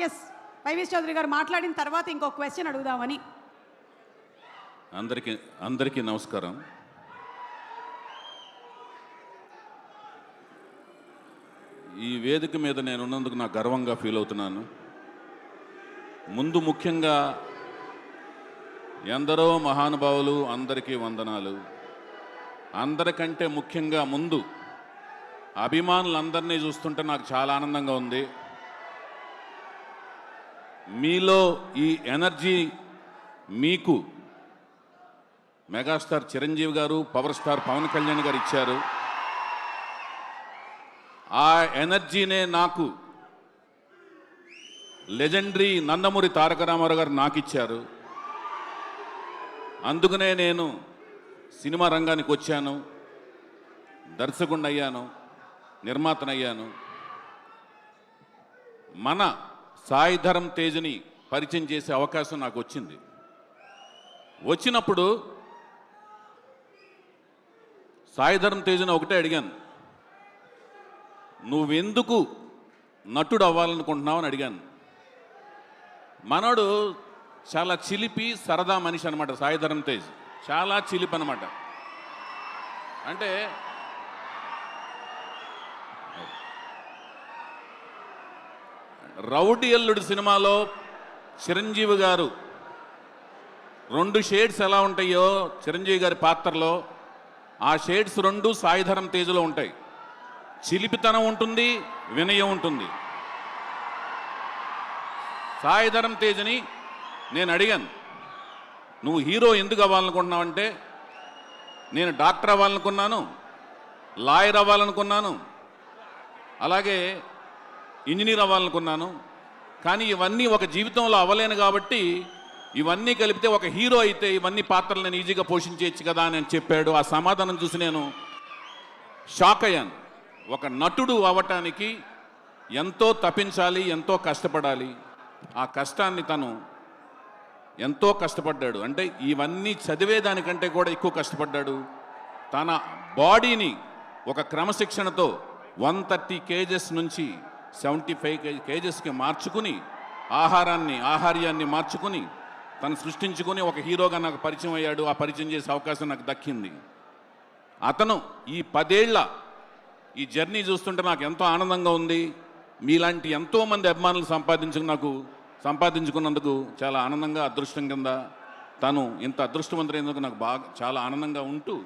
Yes YVS Chowdary గారు మాట్లాడిన తర్వాత ఇంకో క్వశ్చన్ అడుగుదామని. అందరికీ నమస్కారం. ఈ వేదిక మీద నేను ఉన్నందుకు నాకు గర్వంగా ఫీల్ అవుతున్నాను. ముందు ముఖ్యంగా ఎందరో మహానుభావులు, అందరికీ వందనాలు. అందరికంటే ముఖ్యంగా ముందు అభిమానులందరినీ చూస్తుంటే నాకు చాలా ఆనందంగా ఉంది. మీలో ఈ ఎనర్జీ మీకు మెగాస్టార్ చిరంజీవి గారు, పవర్ స్టార్ పవన్ కళ్యాణ్ గారు ఇచ్చారు. ఆ ఎనర్జీనే నాకు లెజెండరీ నందమూరి తారక రామారావు గారు నాకు ఇచ్చారు. అందుకనే నేను సినిమా రంగానికి వచ్చాను, దర్శకుడిని అయ్యాను, నిర్మాతనయ్యాను. మన సాయి ధరమ్ తేజ్ని పరిచయం చేసే అవకాశం నాకు వచ్చింది. వచ్చినప్పుడు సాయి ధరమ్ తేజ్ని ఒకటే అడిగాను, నువ్వెందుకు నటుడు అవ్వాలనుకుంటున్నావు అని అడిగాను. మనోడు చాలా చిలిపి సరదా మనిషి అనమాట. సాయి ధరమ్ తేజ్ చాలా చిలిపి అనమాట. అంటే రౌడీ అల్లుడు సినిమాలో చిరంజీవి గారు 2 షేడ్స్ ఎలా ఉంటాయో చిరంజీవి గారి పాత్రలో, ఆ షేడ్స్ 2 సాయి ధరమ్ తేజ్లో ఉంటాయి. చిలిపితనం ఉంటుంది, వినయం ఉంటుంది. సాయి ధరమ్ తేజ్ని నేను అడిగాను, నువ్వు హీరో ఎందుకు అవ్వాలనుకుంటున్నావు అంటే, నేను డాక్టర్ అవ్వాలనుకున్నాను, లాయర్ అవ్వాలనుకున్నాను, అలాగే ఇంజనీర్ అవ్వాలనుకున్నాను, కానీ ఇవన్నీ ఒక జీవితంలో అవ్వలేను కాబట్టి ఇవన్నీ కలిపితే ఒక హీరో అయితే ఇవన్నీ పాత్రలు నేను ఈజీగా పోషించవచ్చు కదా అని చెప్పాడు. ఆ సమాధానం చూసి నేను షాక్ అయ్యాను. ఒక నటుడు అవ్వటానికి ఎంతో తపించాలి, ఎంతో కష్టపడాలి. ఆ కష్టాన్ని తను ఎంతో కష్టపడ్డాడు. అంటే ఇవన్నీ చదివేదానికంటే కూడా ఎక్కువ కష్టపడ్డాడు. తన బాడీని ఒక క్రమశిక్షణతో 130 కేజెస్ నుంచి 75 కేజెస్కి మార్చుకుని, ఆహార్యాన్ని మార్చుకుని తను సృష్టించుకుని ఒక హీరోగా నాకు పరిచయం అయ్యాడు. ఆ పరిచయం చేసే అవకాశం నాకు దక్కింది. అతను ఈ 10 ఏళ్ల ఈ జర్నీ చూస్తుంటే నాకు ఎంతో ఆనందంగా ఉంది. మీలాంటి ఎంతోమంది అభిమానులు సంపాదించుకున్నందుకు చాలా ఆనందంగా, అదృష్టం కింద తను ఇంత అదృష్టవంతులైనందుకు నాకు చాలా ఆనందంగా ఉంటూ,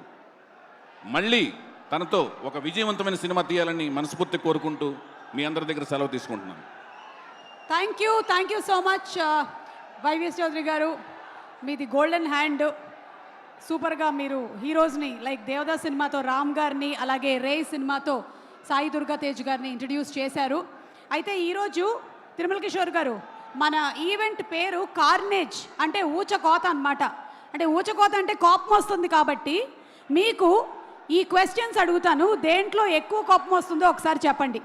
మళ్ళీ తనతో ఒక విజయవంతమైన సినిమా తీయాలని మనస్ఫూర్తి కోరుకుంటూ మీ అందరి దగ్గర సెలవు తీసుకుంటున్నాను. Thank you so much YVS Chowdary garu. మీది గోల్డెన్ హ్యాండ్. సూపర్గా మీరు హీరోస్ని లైక్ దేవదాస్ సినిమాతో రామ్ గారిని, అలాగే రే సినిమాతో సాయి దుర్గా తేజ్ గారిని ఇంట్రడ్యూస్ చేశారు. అయితే ఈరోజు తిరుమల కిషోర్ గారు, మన ఈవెంట్ పేరు కార్నేజ్, అంటే ఊచకోత అన్నమాట. అంటే ఊచకోత అంటే కోపం వస్తుంది కాబట్టి మీకు ఈ క్వశ్చన్స్ అడుగుతాను. దేంట్లో ఎక్కువ కోపం వస్తుందో ఒకసారి చెప్పండి.